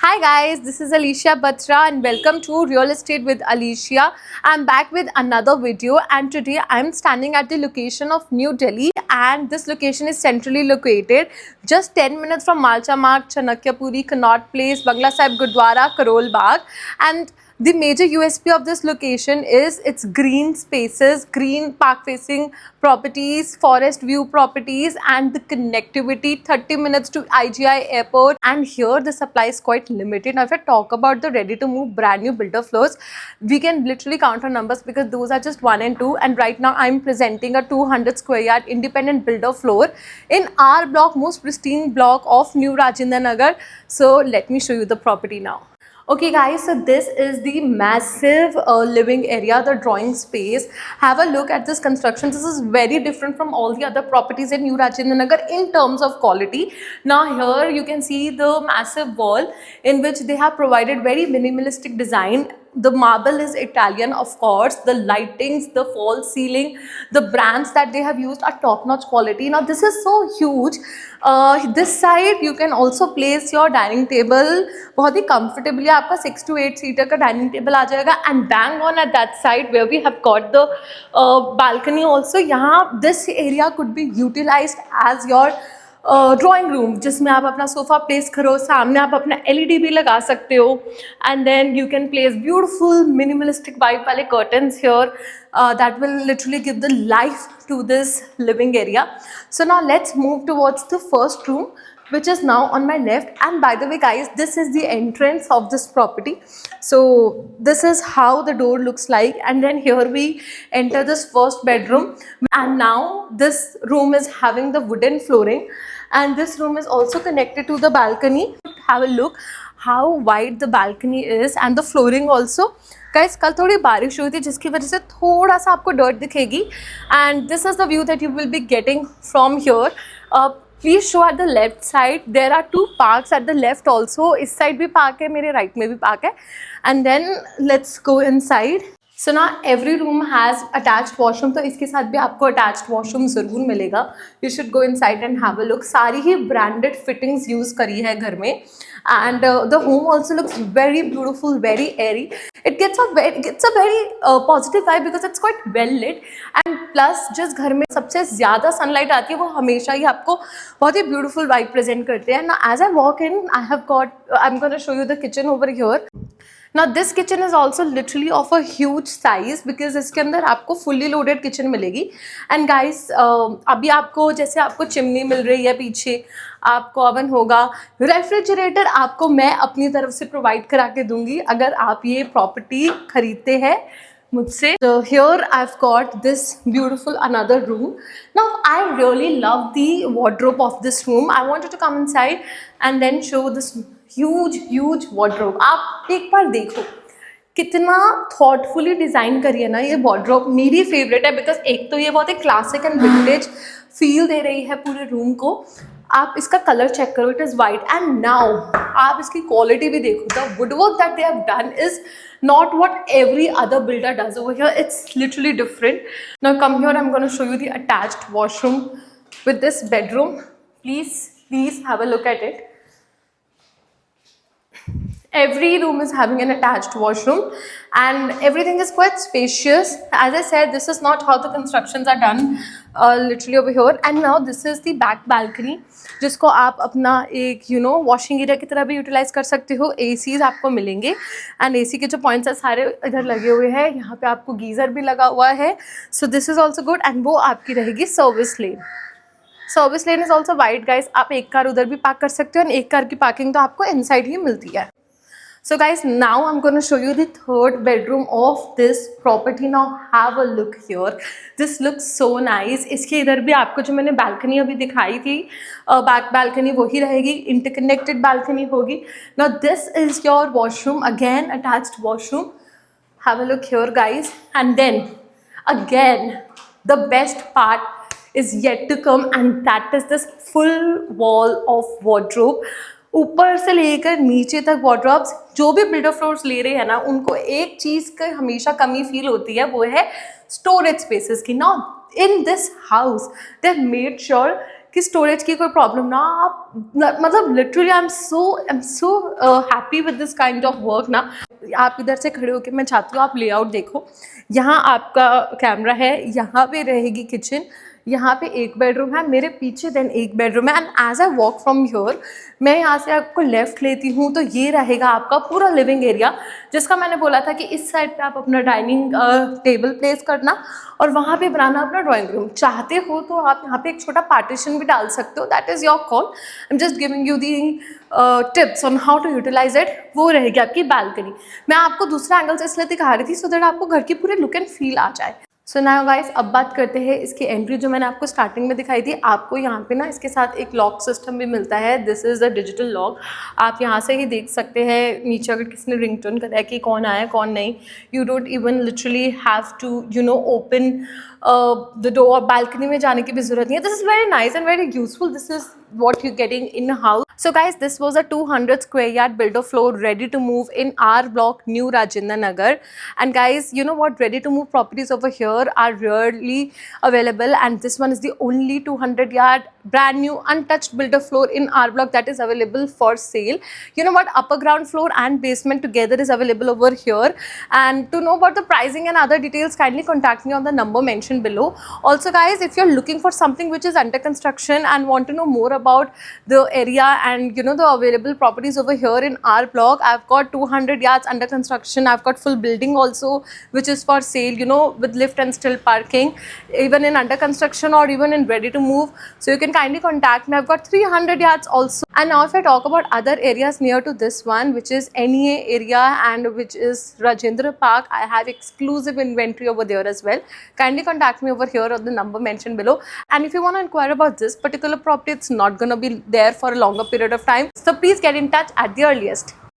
Hi guys, this is Alicia Batra and welcome to Real Estate with Alicia. I'm back with another video and today I'm standing at the location of New Delhi and this location is centrally located just 10 minutes from Malcha Marg, Chanakya Puri, Connaught Place, Bangla Sahib Gurdwara, Karol Bagh, and the major USP of this location is its green spaces, green park facing properties, forest view properties and the connectivity 30 minutes to IGI airport, and here the supply is quite limited. Now if I talk about the ready to move brand new builder floors, we can literally count on numbers because those are just 1 and 2, and right now I'm presenting a 200 square yard independent builder floor in our block, most pristine block of New Rajendra Nagar. So let me show you the property now. Okay guys, so this is the massive living area, the drawing space. Have a look at this construction. This is very different from all the other properties in New Rajendra Nagar in terms of quality. Now here you can see the massive wall in which they have provided very minimalistic design. The marble is Italian, of course. The lightings, the false ceiling, the brands that they have used are top-notch quality. Now this is so huge. This side you can also place your dining table बहुत ही comfortably. आपका 6 to 8 seater का dining table आ जाएगा, and bang on at that side where we have got the balcony also. यहाँ this area could be utilized as your drawing room, जिसमें आप अपना sofa place करो, सामने आप अपना LED भी लगा सकते हो, and then you can place beautiful minimalistic vibe वाले curtains here that will literally give the life to this living area. So now let's move towards the first room, which is now on my left. And by the way guys, this is the entrance of this property. So this is how the door looks like, and then here we enter this first bedroom, and now this room is having the wooden flooring, and this room is also connected to the balcony. Have a look how wide the balcony is, and the flooring also. Guys कल थोड़ी बारिश हुई थी जिसकी वजह से थोड़ा सा आपको डर्ट दिखेगी, and this is the view that you will be getting from here. Please show at the left side. There are 2 parks at the left also. इस साइड भी पार्क है, मेरे राइट में भी पार्क है, and then let's go inside. So ना every room has attached washroom, तो इसके साथ भी आपको अटैच्ड वॉशरूम ज़रूर मिलेगा. You should go inside and have a look. सारी ही ब्रांडेड फिटिंग्स यूज़ करी है घर में, and the home also looks very beautiful, very airy. It gets a very positive vibe because it's quite well lit, and plus जिस घर में सबसे ज़्यादा sunlight आती है वो हमेशा ही आपको बहुत ही beautiful vibe present करते हैं. Now as I walk in, I'm going to show you the kitchen over here. Now this kitchen is also literally of a huge size because इसके अंदर आपको fully loaded kitchen मिलेगी. And guys, अभी आपको जैसे आपको चिमनी मिल रही है, पीछे आपको ओवन होगा, रेफ्रिजरेटर आपको मैं अपनी तरफ से प्रोवाइड करा के दूंगी अगर आप ये प्रॉपर्टी खरीदते हैं मुझसे. So here I've got this beautiful another room. Now I really love the wardrobe of this room. I wanted to come inside and then show this huge wardrobe. आप एक बार देखो कितना थॉटफुली डिज़ाइन करी है ना ये वॉर्डरोब. मेरी favourite है बिकॉज एक तो ये बहुत ही क्लासिक एंड विंटेज फील दे रही है पूरे रूम को. आप इसका कलर चेक करो, it is white, and now आप इसकी क्वालिटी भी देखो. The woodwork that they have done is not what every other builder does over here. It's literally different. Now come here, I'm going to show you the attached washroom with this bedroom. Please have a look at it. Every room is having an attached washroom and everything is quite spacious. As I said, this is not how the constructions are done literally over here. And now this is the back balcony, जिसको आप अपना एक washing area की तरह भी utilise कर सकते हो. एसीज आपको मिलेंगे एंड एसी के जो पॉइंट्स है सारे इधर लगे हुए हैं. यहाँ पे आपको गीज़र भी लगा हुआ है. So this is also good, and वो आपकी रहेगी service lane. Service lane is also wide guys. आप एक कार उधर भी पार्क कर सकते हो, एंड एक कार की पार्किंग तो आपको इनसाइड ही मिलती है. So guys, now I'm going to show you the third bedroom of this property. Now have a look here. This looks so nice. इसके इधर भी आपको जो मैंने balcony अभी दिखाई थी, back balcony वही रहेगी, interconnected balcony होगी. Now this is your washroom, again attached washroom. Have a look here guys. And then again the best part is yet to come, and that is this full wall of wardrobe. ऊपर से लेकर नीचे तक wardrobes. जो भी builder floors ले रहे हैं ना, उनको एक चीज़ की हमेशा कमी फील होती है, वो है स्टोरेज स्पेसेस की. Now in this house they have made sure कि स्टोरेज की कोई प्रॉब्लम ना, आप मतलब literally I am so happy with this kind of work ना। आप इधर से खड़े होकर मैं चाहती हूँ आप लेआउट देखो, यहाँ आपका कैमरा है, यहाँ पे रहेगी किचन, यहाँ पे एक बेडरूम है, मेरे पीछे देन एक बेडरूम है, and as I walk from here, मैं यहाँ से आपको लेफ्ट लेती हूँ तो ये रहेगा आपका पूरा लिविंग एरिया, जिसका मैंने बोला था कि इस साइड पे आप अपना डाइनिंग टेबल प्लेस करना और वहाँ पे बनाना अपना ड्राइंग रूम। चाहते हो तो आप यहाँ पे एक छोटा पार्टीशन भी डाल सकते हो, that is your call. I am just giving you the tips on how to utilise it. वो रहेगी आपकी बालकनी। मैं आपको दूसरा एंगल से इसलिए दिखा रही थी सो दैट आपको घर की पूरी लुक एंड फील आ जाए। सो नाउ गाइस, अब बात करते हैं इसकी एंट्री, जो मैंने आपको स्टार्टिंग में दिखाई थी। आपको यहाँ पे ना इसके साथ एक लॉक सिस्टम भी मिलता है, this is a digital lock. आप यहाँ से ही देख सकते हैं नीचे अगर किसी ने रिंगटोन करा है कि कौन आया कौन नहीं। You don't even literally have to open the door. Balcony में जाने की भी जरूरत नहीं है। This is very nice and very useful. This is what you're getting in a house. So guys, this was a 200 square yard builder floor ready to move in our block, New Rajendra Nagar. And guys, you know what, ready to move properties over here are rarely available, and this one is the only 200 yard brand new untouched builder floor in our block that is available for sale. You know what, upper ground floor and basement together is available over here. And to know about the pricing and other details, kindly contact me on the number mentioned below. Also guys, if you're looking for something which is under construction and want to know more about the area and the available properties over here in our block, I've got 200 yards under construction. I've got full building also which is for sale, with lift and still parking, even in under construction or even in ready to move. So you can kindly contact me. I've got 300 yards also. And now if I talk about other areas near to this one, which is NEA area and which is Rajendra Park, I have exclusive inventory over there as well. Kindly contact me over here on the number mentioned below. And if you want to inquire about this particular property, it's not going to be there for a longer period of time, so please get in touch at the earliest.